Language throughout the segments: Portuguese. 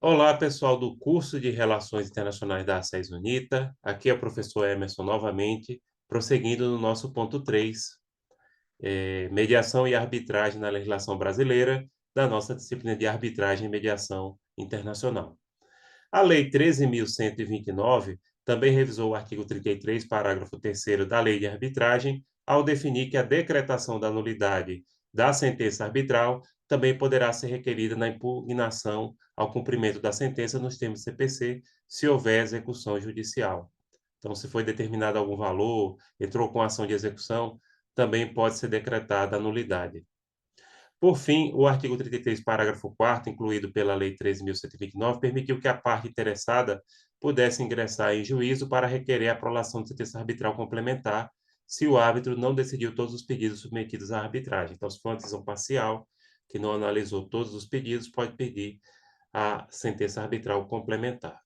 Olá, pessoal do curso de Relações Internacionais da ACES UNITA. Aqui é o professor Emerson novamente, prosseguindo no nosso ponto 3, mediação e arbitragem na legislação brasileira, da nossa disciplina de arbitragem e mediação internacional. A Lei 13.129 também revisou o artigo 33, parágrafo 3º da Lei de Arbitragem, ao definir que a decretação da nulidade da sentença arbitral também poderá ser requerida na impugnação ao cumprimento da sentença nos termos do CPC, se houver execução judicial. Então, se foi determinado algum valor, entrou com ação de execução, também pode ser decretada a nulidade. Por fim, o artigo 33, parágrafo 4º, incluído pela Lei 13.129, permitiu que a parte interessada pudesse ingressar em juízo para requerer a prolação de sentença arbitral complementar, se o árbitro não decidiu todos os pedidos submetidos à arbitragem. Então, se for uma decisão parcial, que não analisou todos os pedidos, pode pedir a sentença arbitral complementar.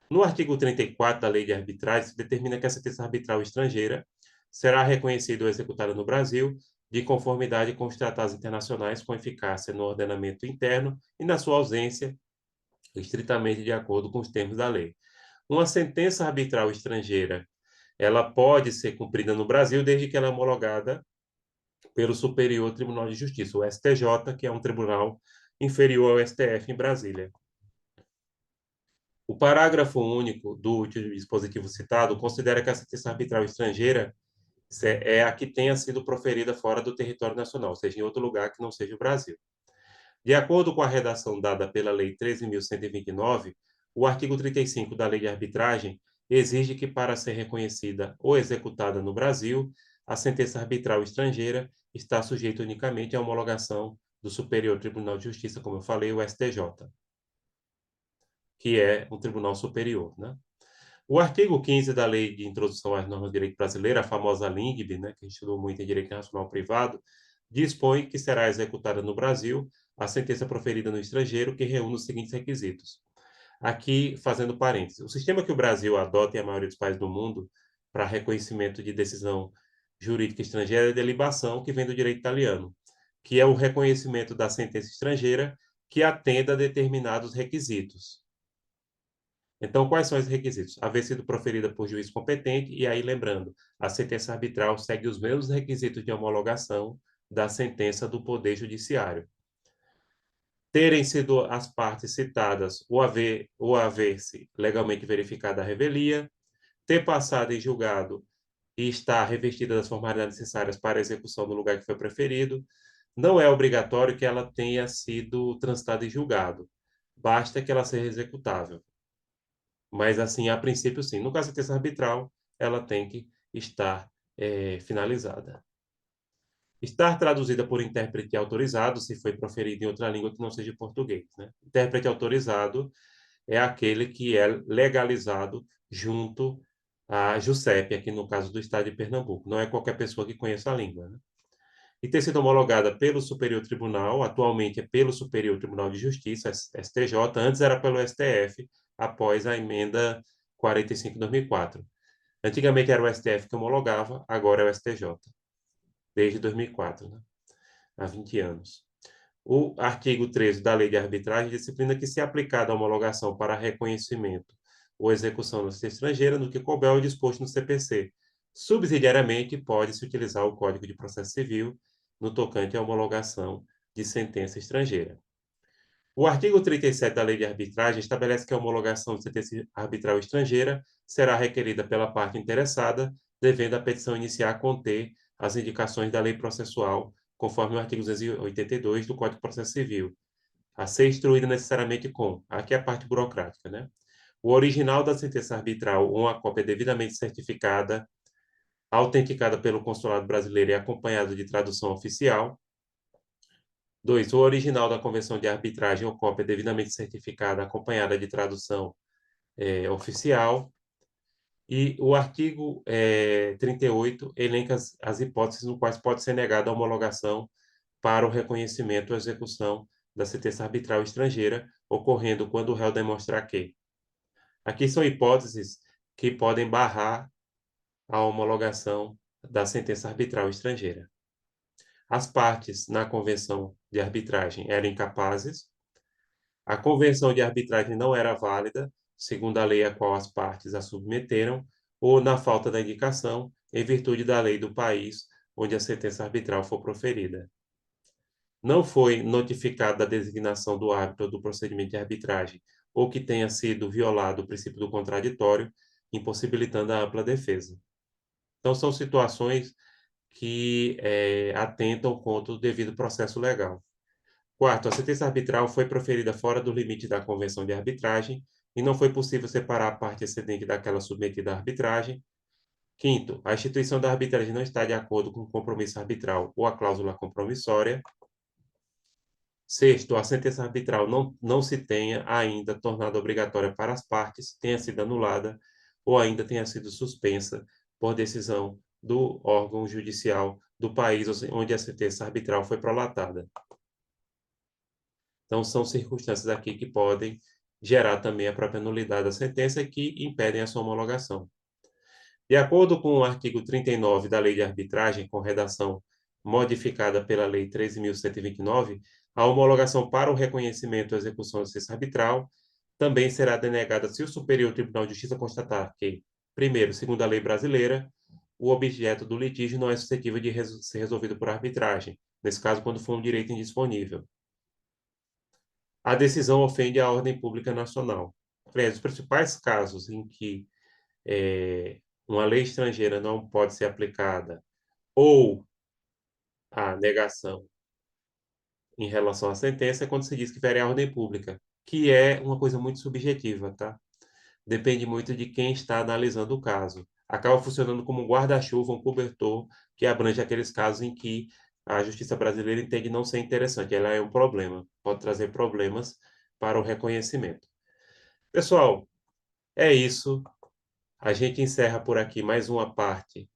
No artigo 34 da Lei de Arbitragem, se determina que a sentença arbitral estrangeira será reconhecida ou executada no Brasil de conformidade com os tratados internacionais com eficácia no ordenamento interno e, na sua ausência, estritamente de acordo com os termos da lei. Uma sentença arbitral estrangeira, ela pode ser cumprida no Brasil desde que ela é homologada pelo Superior Tribunal de Justiça, o STJ, que é um tribunal inferior ao STF em Brasília. O parágrafo único do último dispositivo citado considera que a sentença arbitral estrangeira é a que tenha sido proferida fora do território nacional, ou seja, em outro lugar que não seja o Brasil. De acordo com a redação dada pela Lei 13.129, o artigo 35 da Lei de Arbitragem exige que, para ser reconhecida ou executada no Brasil, a sentença arbitral estrangeira está sujeita unicamente à homologação do Superior Tribunal de Justiça, como eu falei, o STJ, que é um tribunal superior, né? O artigo 15 da Lei de Introdução às Normas do Direito Brasileiro, a famosa LINGB, né, que a gente estudou muito em Direito Internacional Privado, dispõe que será executada no Brasil a sentença proferida no estrangeiro que reúne os seguintes requisitos. Aqui, fazendo parênteses, o sistema que o Brasil adota e a maioria dos países do mundo para reconhecimento de decisão jurídica estrangeira é a delibação, que vem do direito italiano, que é o reconhecimento da sentença estrangeira que atenda a determinados requisitos. Então, quais são esses requisitos? Haver sido proferida por juiz competente, e aí, lembrando, a sentença arbitral segue os mesmos requisitos de homologação da sentença do Poder Judiciário. Terem sido as partes citadas ou haver-se legalmente verificada a revelia, ter passado em julgado e estar revestida das formalidades necessárias para a execução no lugar que foi preferido. Não é obrigatório que ela tenha sido transitada em julgado, basta que ela seja executável. Mas, assim, a princípio, sim. No caso da sentença arbitral, ela tem que estar finalizada. Estar traduzida por intérprete autorizado, se foi proferida em outra língua que não seja português, né? Intérprete autorizado é aquele que é legalizado junto à JUSEP, aqui no caso do Estado de Pernambuco. Não é qualquer pessoa que conheça a língua, né? E ter sido homologada pelo Superior Tribunal, atualmente é pelo Superior Tribunal de Justiça, STJ, antes era pelo STF, após a emenda 45 de 2004. Antigamente era o STF que homologava, agora é o STJ, desde 2004, né? Há 20 anos. O artigo 13 da Lei de Arbitragem disciplina que, se aplicada a homologação para reconhecimento ou execução da sentença estrangeira, no que couber o disposto no CPC. Subsidiariamente, pode-se utilizar o Código de Processo Civil no tocante à homologação de sentença estrangeira. O artigo 37 da Lei de Arbitragem estabelece que a homologação de sentença arbitral estrangeira será requerida pela parte interessada, devendo a petição iniciar conter as indicações da lei processual, conforme o artigo 282 do Código de Processo Civil, a ser instruída necessariamente com, aqui é a parte burocrática, né? O original da sentença arbitral ou uma cópia devidamente certificada, autenticada pelo Consulado Brasileiro e acompanhada de tradução oficial. 2. O original da Convenção de Arbitragem ou cópia devidamente certificada, acompanhada de tradução oficial. E o artigo 38 elenca as hipóteses no quais pode ser negada a homologação para o reconhecimento ou execução da sentença arbitral estrangeira, ocorrendo quando o réu demonstrar que. Aqui são hipóteses que podem barrar a homologação da sentença arbitral estrangeira. As partes na convenção de arbitragem eram incapazes, A convenção de arbitragem não era válida, segundo a lei a qual as partes a submeteram, ou na falta da indicação, em virtude da lei do país onde a sentença arbitral for proferida. Não foi notificada a designação do árbitro do procedimento de arbitragem, ou que tenha sido violado o princípio do contraditório, impossibilitando a ampla defesa. Então, são situações que atentam contra o devido processo legal. Quarto, a sentença arbitral foi proferida fora do limite da convenção de arbitragem e não foi possível separar a parte excedente daquela submetida à arbitragem. Quinto, a instituição da arbitragem não está de acordo com o compromisso arbitral ou a cláusula compromissória. Sexto, a sentença arbitral não se tenha ainda tornado obrigatória para as partes, tenha sido anulada ou ainda tenha sido suspensa por decisão do órgão judicial do país onde a sentença arbitral foi prolatada. Então, são circunstâncias aqui que podem gerar também a própria nulidade da sentença e que impedem a sua homologação. De acordo com o artigo 39 da Lei de Arbitragem, com redação modificada pela Lei 13.129, a homologação para o reconhecimento e execução da sentença arbitral também será denegada se o Superior Tribunal de Justiça constatar que, primeiro, segundo a lei brasileira, o objeto do litígio não é suscetível de ser resolvido por arbitragem, nesse caso, quando for um direito indisponível. A decisão ofende a ordem pública nacional. Os principais casos em que uma lei estrangeira não pode ser aplicada ou a negação em relação à sentença é quando se diz que fere a ordem pública, que é uma coisa muito subjetiva, tá? Depende muito de quem está analisando o caso. Acaba funcionando como um guarda-chuva, um cobertor que abrange aqueles casos em que a justiça brasileira entende não ser interessante. Ela é um problema, pode trazer problemas para o reconhecimento. Pessoal, é isso. A gente encerra por aqui mais uma parte,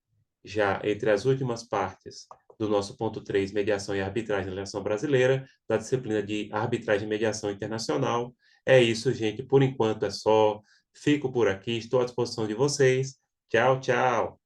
já entre as últimas partes do nosso ponto 3, mediação e arbitragem na legislação brasileira, da disciplina de arbitragem e mediação internacional. É isso, gente. Por enquanto é só. Fico por aqui, estou à disposição de vocês. Tchau, tchau.